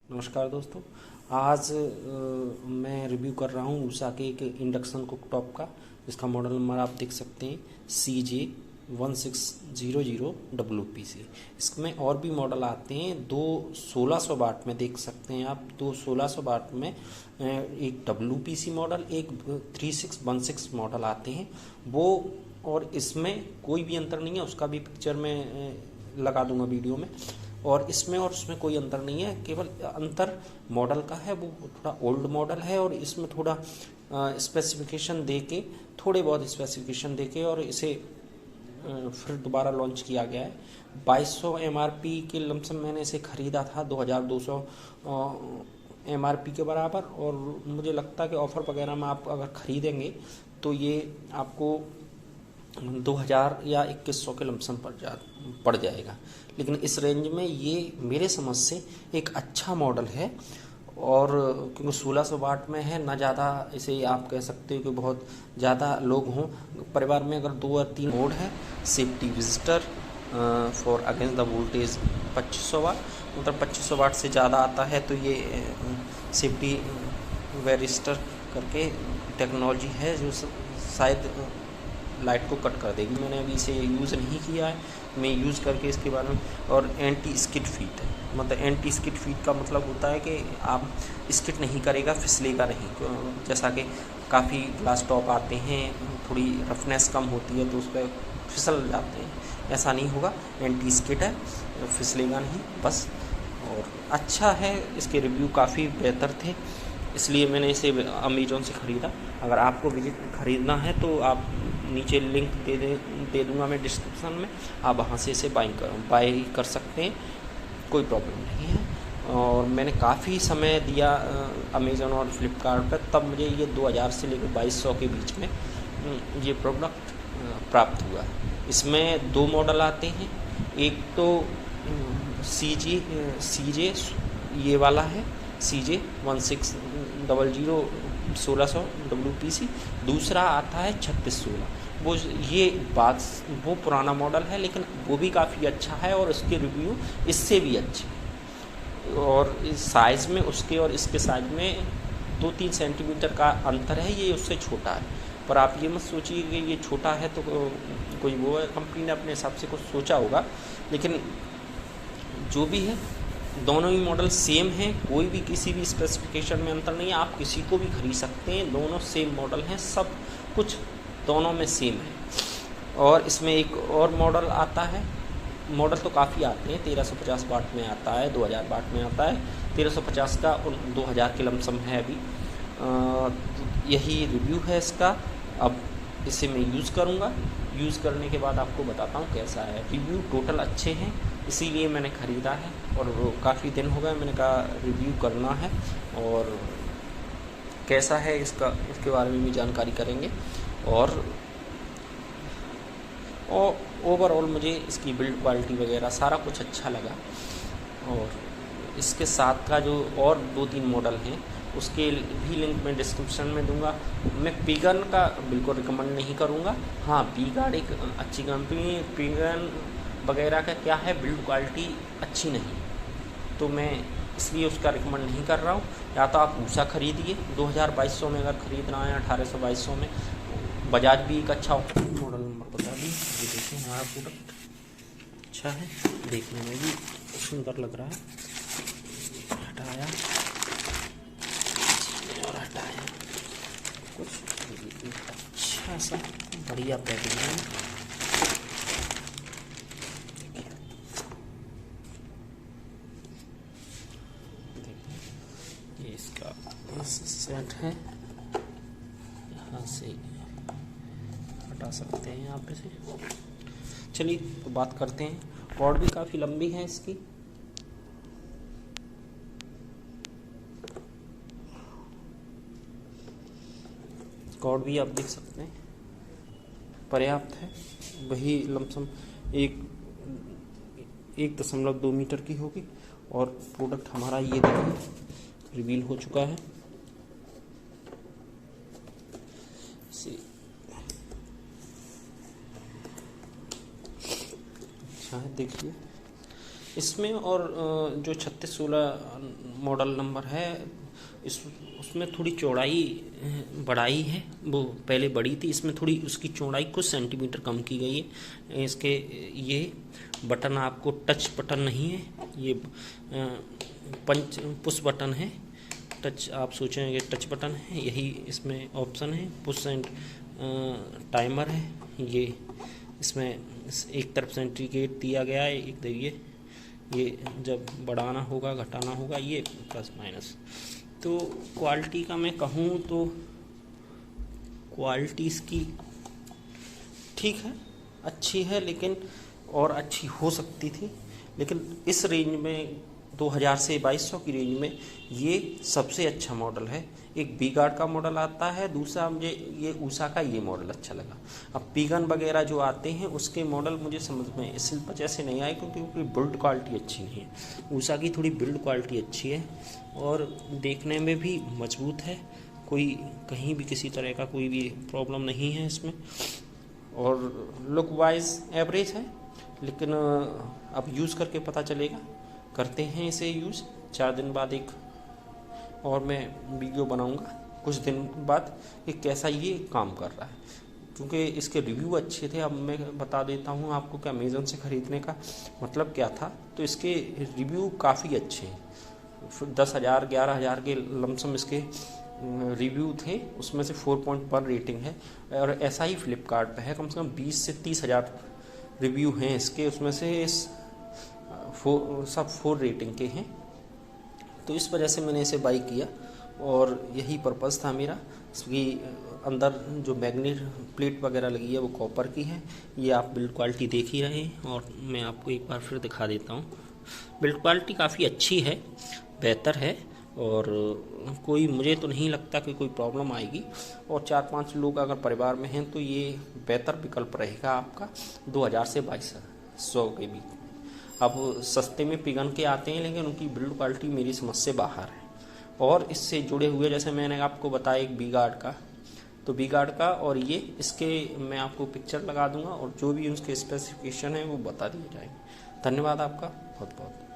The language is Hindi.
नमस्कार दोस्तों। आज मैं रिव्यू कर रहा हूँ उषा के एक इंडक्शन कुकटॉप का, जिसका मॉडल नंबर आप देख सकते हैं CJ1600WPC। इसमें और भी मॉडल आते हैं। दो 1600 वाट में देख सकते हैं आप, दो 1600 वाट में एक WPC मॉडल, एक 3616 मॉडल आते हैं वो। और इसमें कोई भी अंतर नहीं है, उसका भी पिक्चर मैं लगा दूंगा वीडियो में। और इसमें और उसमें कोई अंतर नहीं है, केवल अंतर मॉडल का है। वो थोड़ा ओल्ड मॉडल है और इसमें थोड़ा स्पेसिफिकेशन दे के, थोड़े बहुत स्पेसिफिकेशन दे के और इसे फिर दोबारा लॉन्च किया गया है। 2200 MRP के लमसम मैंने इसे ख़रीदा था, 2200 MRP के बराबर। और मुझे लगता है कि ऑफ़र वगैरह में आप अगर ख़रीदेंगे तो ये आपको 2000 या 2100 के लमसम पड़ जाएगा। लेकिन इस रेंज में ये मेरे समझ से एक अच्छा मॉडल है। और क्योंकि 1600 वाट में है ना, ज़्यादा इसे आप कह सकते हो कि बहुत ज़्यादा लोग हों परिवार में, अगर 2 और 3 मोड है। Safety visitor for against the voltage 2500 वाट, मतलब 2500 वाट से ज़्यादा आता है तो ये सेफ्टी वेरिस्टर करके टेक्नोलॉजी है जो शायद लाइट को कट कर देगी। मैंने अभी इसे यूज़ नहीं किया है, मैं यूज़ करके इसके बारे में। और एंटी स्किड फीट है, मतलब एंटी स्किड फीट का मतलब होता है कि आप स्किड नहीं करेगा, फिसलेगा नहीं। जैसा कि काफ़ी ग्लास टॉप आते हैं, थोड़ी रफनेस कम होती है तो उस पर फिसल जाते हैं, ऐसा नहीं होगा। एंटी स्किड है, फिसलेगा नहीं बस। और अच्छा है, इसके रिव्यू काफ़ी बेहतर थे, इसलिए मैंने इसे अमेज़ॉन से ख़रीदा। अगर आपको ख़रीदना है तो आप नीचे लिंक दे दूँगा मैं डिस्क्रिप्शन में, आप वहाँ से इसे बाई कर सकते हैं, कोई प्रॉब्लम नहीं है। और मैंने काफ़ी समय दिया अमेज़ॉन और फ्लिपकार्ट पर, तब मुझे ये 2000 से लेकर 2200 के बीच में ये प्रोडक्ट प्राप्त हुआ। इसमें 2 मॉडल आते हैं। एक तो CJ ये वाला है, CJ1600 1600 WPC। दूसरा आता है 3616, वो ये बात वो पुराना मॉडल है, लेकिन वो भी काफ़ी अच्छा है और उसके रिव्यू इससे भी अच्छे। और इस साइज़ में उसके और इसके साइज़ में 2-3 सेंटीमीटर का अंतर है, ये उससे छोटा है। पर आप ये मत सोचिए कि ये छोटा है तो कोई वो है, कंपनी ने अपने हिसाब से कुछ सोचा होगा। लेकिन जो भी है, दोनों ही मॉडल सेम हैं, कोई भी किसी भी स्पेसिफिकेशन में अंतर नहीं है। आप किसी को भी खरीद सकते हैं, दोनों सेम मॉडल हैं, सब कुछ दोनों में सेम है। और इसमें एक और मॉडल आता है, मॉडल तो काफ़ी आते हैं। 1350 वाट में आता है, 2000 वाट में आता है। 1350 का और 2000 के लमसम है अभी। यही रिव्यू है इसका। अब इसे मैं यूज़ करूँगा, यूज़ करने के बाद आपको बताता हूँ कैसा है। रिव्यू टोटल अच्छे हैं, इसीलिए मैंने ख़रीदा है। और वो काफ़ी दिन हो गए, मैंने कहा रिव्यू करना है और कैसा है इसके बारे में भी जानकारी करेंगे। और ओवरऑल मुझे इसकी बिल्ड क्वालिटी वगैरह सारा कुछ अच्छा लगा। और इसके साथ का जो और 2-3 मॉडल हैं उसके भी लिंक मैं डिस्क्रिप्शन में दूंगा। मैं पीगन का बिल्कुल रिकमेंड नहीं करूंगा। हाँ, पीगार्ड एक अच्छी कंपनी है। पीगन वगैरह का क्या है, बिल्ड क्वालिटी अच्छी नहीं, तो मैं इसलिए उसका रिकमेंड नहीं कर रहा हूँ। या तो आप उषा खरीदिए 2200 में, अगर ख़रीदना है 1800-2200 में। बजाज भी एक अच्छा मॉडल नंबर बता दी। ये देखिए हमारा प्रोडक्ट अच्छा है, देखने में भी सुंदर लग रहा है। हटाया और हटाया कुछ अच्छा सा बढ़िया पैकिंग है। ये इसका सेट है, यहाँ से हटा सकते हैं आप इसे। चलिए तो बात करते हैं। कॉर्ड भी काफ़ी लंबी है इसकी। कॉर्ड भी आप देख सकते हैं पर्याप्त है, वही लमसम 1.2 मीटर की होगी। और प्रोडक्ट हमारा ये देखिए रिवील हो चुका है। अच्छा है, देखिए इसमें और जो 3616 मॉडल नंबर है उसमें थोड़ी चौड़ाई बढ़ाई है। वो पहले बड़ी थी, इसमें थोड़ी उसकी चौड़ाई कुछ सेंटीमीटर कम की गई है। इसके ये बटन आपको टच बटन नहीं है, ये पंच पुश बटन है। टच आप सोचेंगे टच बटन है, यही इसमें ऑप्शन है। पुश एंड टाइमर है। ये इसमें एक तरफ से इंडिकेट दिया गया है, एक देखिए ये जब बढ़ाना होगा घटाना होगा, ये प्लस माइनस। तो क्वालिटी का मैं कहूँ तो क्वालिटी इसकी ठीक है, अच्छी है, लेकिन और अच्छी हो सकती थी। लेकिन इस रेंज में 2000 से 2200 की रेंज में ये सबसे अच्छा मॉडल है। एक वी गार्ड का मॉडल आता है, दूसरा मुझे ये ऊषा का ये मॉडल अच्छा लगा। अब पीगन वगैरह जो आते हैं उसके मॉडल मुझे समझ में इस वजह से नहीं आए क्योंकि उनकी बिल्ड क्वालिटी अच्छी नहीं है। ऊषा की थोड़ी बिल्ड क्वालिटी अच्छी है और देखने में भी मजबूत है, कोई कहीं भी किसी तरह का कोई भी प्रॉब्लम नहीं है इसमें, और लुक वाइज एवरेज है। लेकिन अब यूज़ करके पता चलेगा। करते हैं इसे यूज़, 4 दिन बाद एक और मैं वीडियो बनाऊंगा कुछ दिन बाद कि कैसा ये काम कर रहा है, क्योंकि इसके रिव्यू अच्छे थे। अब मैं बता देता हूँ आपको कि अमेज़न से ख़रीदने का मतलब क्या था। तो इसके रिव्यू काफ़ी अच्छे हैं, 10,000 11,000 के लमसम इसके रिव्यू थे, उसमें से 4.1 रेटिंग है। और ऐसा ही फ्लिपकार्ट पे है, कम से कम 20 से 30,000 रिव्यू हैं इसके, उसमें से सब 4 रेटिंग के हैं। तो इस वजह से मैंने इसे बाई किया और यही पर्पज़ था मेरा। इसकी अंदर जो मैग्नेट प्लेट वगैरह लगी है वो कॉपर की है। ये आप बिल्ड क्वालिटी देख ही रहे हैं और मैं आपको एक बार फिर दिखा देता हूँ। बिल्ड क्वालिटी काफ़ी अच्छी है, बेहतर है, और कोई मुझे तो नहीं लगता कि कोई प्रॉब्लम आएगी। और 4-5 लोग अगर परिवार में हैं तो ये बेहतर विकल्प रहेगा आपका 2000 से 2200 के बीच। अब सस्ते में पिगन के आते हैं, लेकिन उनकी बिल्ड क्वालिटी मेरी समझ से बाहर है। और इससे जुड़े हुए जैसे मैंने आपको बताया एक वी गार्ड का, तो वी गार्ड का और ये इसके मैं आपको पिक्चर लगा दूंगा और जो भी उसके स्पेसिफिकेशन है वो बता दिए जाएंगे। धन्यवाद आपका बहुत बहुत।